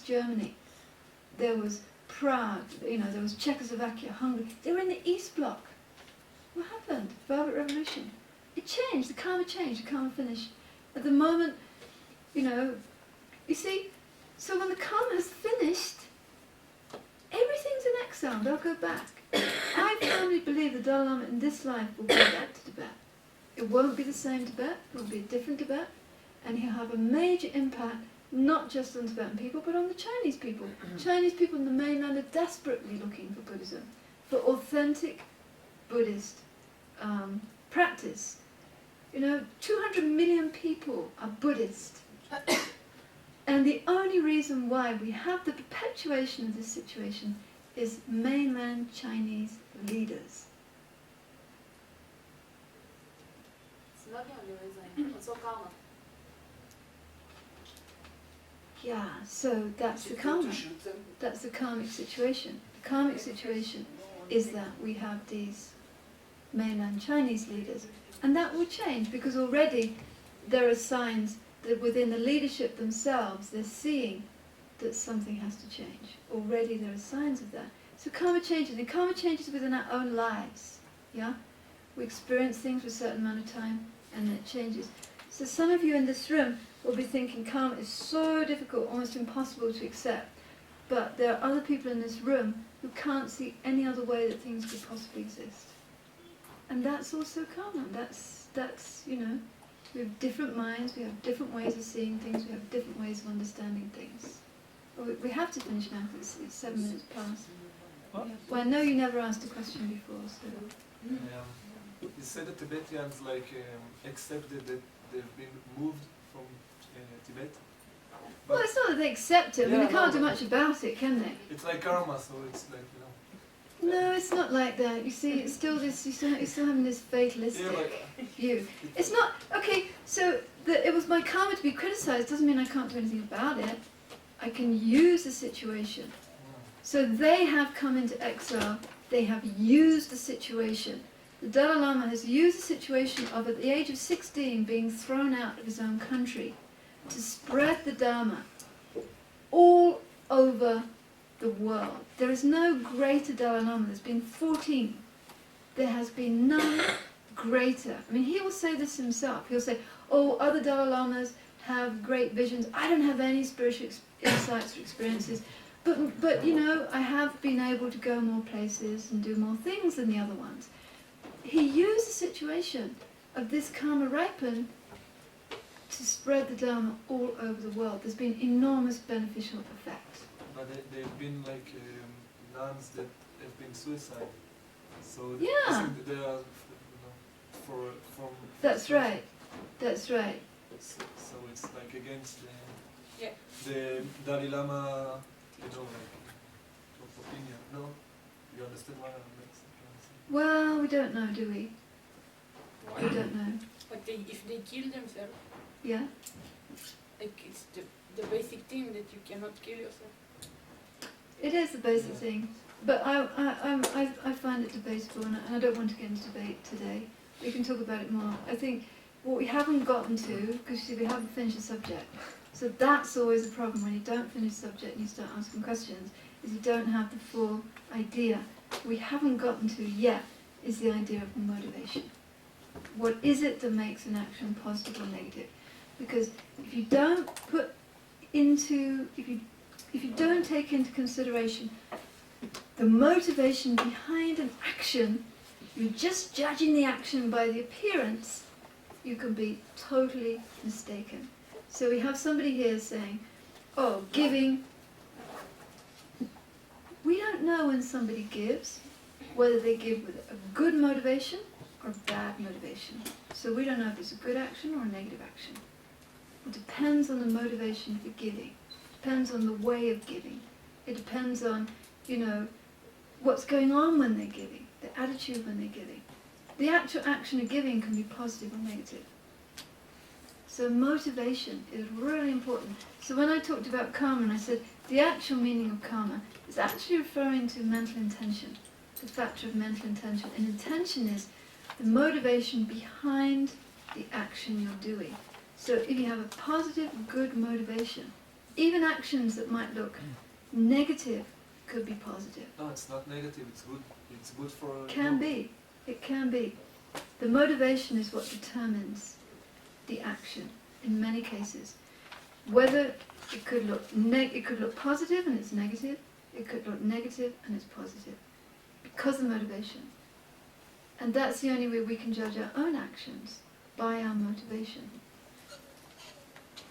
East Germany, there was Prague, there was Czechoslovakia, Hungary. They were in the East Bloc. What happened? Velvet Revolution. It changed. The karma changed. The karma finished. At the moment, you see, so when the karma is finished, everything's in exile. They'll go back. I firmly believe the Dalai Lama in this life will go back to Tibet. It won't be the same Tibet. It will be a different Tibet. And he'll have a major impact, not just on Tibetan people, but on the Chinese people. Chinese people in the mainland are desperately looking for Buddhism, for authentic Buddhist practice. 200 million people are Buddhist. And the only reason why we have the perpetuation of this situation is mainland Chinese leaders. It's not the only reason, also karma. Yeah, so that's the karma. That's the karmic situation. The karmic situation is that we have these mainland Chinese leaders. And that will change because already there are signs that within the leadership themselves they're seeing that something has to change. Already there are signs of that. So karma changes, and karma changes within our own lives. Yeah? We experience things for a certain amount of time and then it changes. So some of you in this room will be thinking karma is so difficult, almost impossible to accept. But there are other people in this room who can't see any other way that things could possibly exist. And that's also karma. That's we have different minds, we have different ways of seeing things, we have different ways of understanding things. Well, we have to finish now because it's 7 minutes past. What? Well, I know you never asked a question before, so... You said that Tibetans accepted that they've been moved from Tibet. Well, it's not that they accept it. I mean, Yeah, they can't no, do much about it, can they? It's like karma, so it's like, No, it's not like that. You see, it's still this. You're still having this fatalistic view. It's not okay. So it was my karma to be criticized. Doesn't mean I can't do anything about it. I can use the situation. So they have come into exile. They have used the situation. The Dalai Lama has used the situation of, at the age of 16, being thrown out of his own country to spread the Dharma all over the world. There is no greater Dalai Lama. There's been 14. There has been none greater. I mean, he will say this himself. He'll say, oh, other Dalai Lamas have great visions. I don't have any spiritual insights or experiences. But I have been able to go more places and do more things than the other ones. He used the situation of this karma ripen to spread the Dharma all over the world. There's been enormous beneficial effects. But they've been like nuns that have been suicide. So Yeah. they are from. That's right. That's right. So it's like against Yeah. the Dalai Lama, opinion. No, you understand what I'm saying? Well, we don't know, do we? We don't know. But if they kill themselves, Yeah? like it's the basic thing that you cannot kill yourself. It is the basic thing. But I find it debatable, and I don't want to get into debate today. We can talk about it more. I think what we haven't gotten to, because you see, we haven't finished the subject. So that's always a problem when you don't finish the subject and you start asking questions, is you don't have the full idea. What we haven't gotten to yet is the idea of motivation. What is it that makes an action positive or negative? Because if you don't if you don't take into consideration the motivation behind an action, you're just judging the action by the appearance, you can be totally mistaken. So we have somebody here saying, oh, giving. We don't know when somebody gives, whether they give with a good motivation or bad motivation. So we don't know if it's a good action or a negative action. It depends on the motivation for giving. It depends on the way of giving. It depends on, what's going on when they're giving, the attitude when they're giving. The actual action of giving can be positive or negative. So motivation is really important. So when I talked about karma, and I said the actual meaning of karma is actually referring to mental intention, the factor of mental intention. And intention is the motivation behind the action you're doing. So if you have a positive, good motivation, even actions that might look negative could be positive. No, it's not negative. It's good. It's good for. Can be. It can be. The motivation is what determines the action in many cases. Whether it could look positive and it's negative, it could look negative and it's positive. Because of motivation. And that's the only way we can judge our own actions, by our motivation.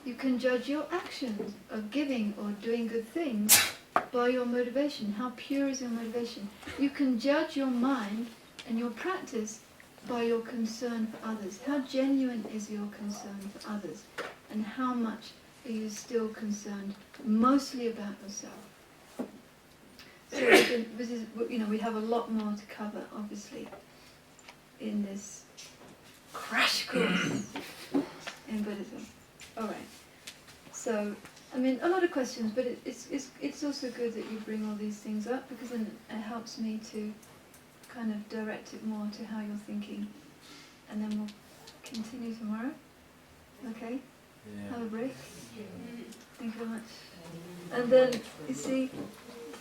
You can judge your actions of giving or doing good things by your motivation. How pure is your motivation? You can judge your mind and your practice by your concern for others. How genuine is your concern for others? And how much are you still concerned mostly about yourself? So we have a lot more to cover, obviously, in this crash course in Buddhism. All right. So, I mean, a lot of questions, but it's also good that you bring all these things up, because then it helps me to kind of direct it more to how you're thinking, and then we'll continue tomorrow. Okay? Yeah. Have a break. Thank you very much. And then, you see,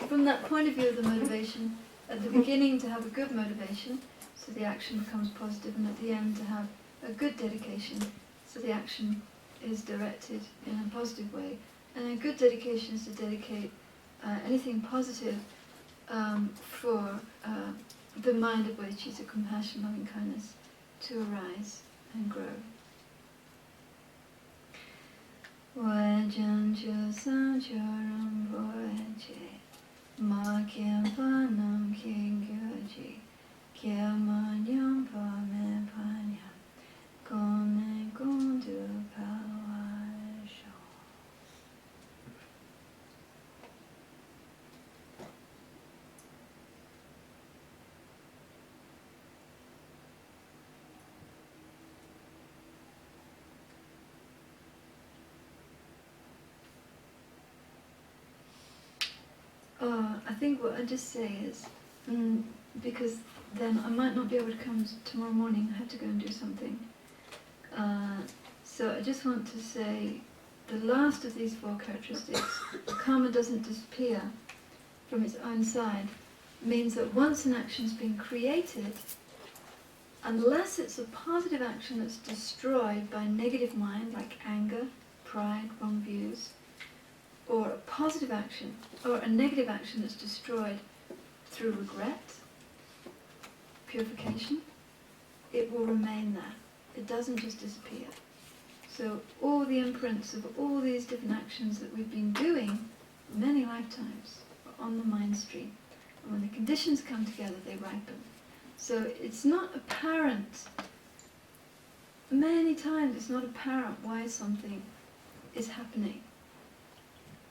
from that point of view of the motivation, at the beginning to have a good motivation, so the action becomes positive, and at the end to have a good dedication, so the action is directed in a positive way. And a good dedication is to dedicate anything positive for the mind of bodhicitta, compassion, loving kindness, to arise and grow. Wajan chu sam chu ram poeche, ma kien panam kien gyoji, kien man yam pa me panya, kone kundu pawa sho. I think what I just say is, because then I might not be able to come tomorrow morning, I have to go and do something. So I just want to say, the last of these four characteristics, karma doesn't disappear from its own side, means that once an action's been created, unless it's a positive action that's destroyed by negative mind, like anger, pride, wrong views, or a positive action, or a negative action that's destroyed through regret, purification, it will remain there. It doesn't just disappear. So all the imprints of all these different actions that we've been doing many lifetimes are on the mind stream. And when the conditions come together, they ripen. So it's not apparent, many times it's not apparent why something is happening.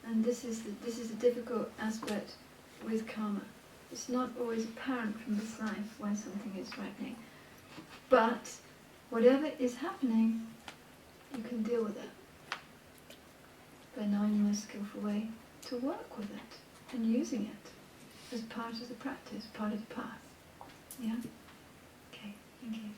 And this is a difficult aspect with karma. It's not always apparent from this life why something is ripening. But whatever is happening, you can deal with it by knowing the most skillful way to work with it and using it as part of the practice, part of the path. Yeah? Okay, thank you.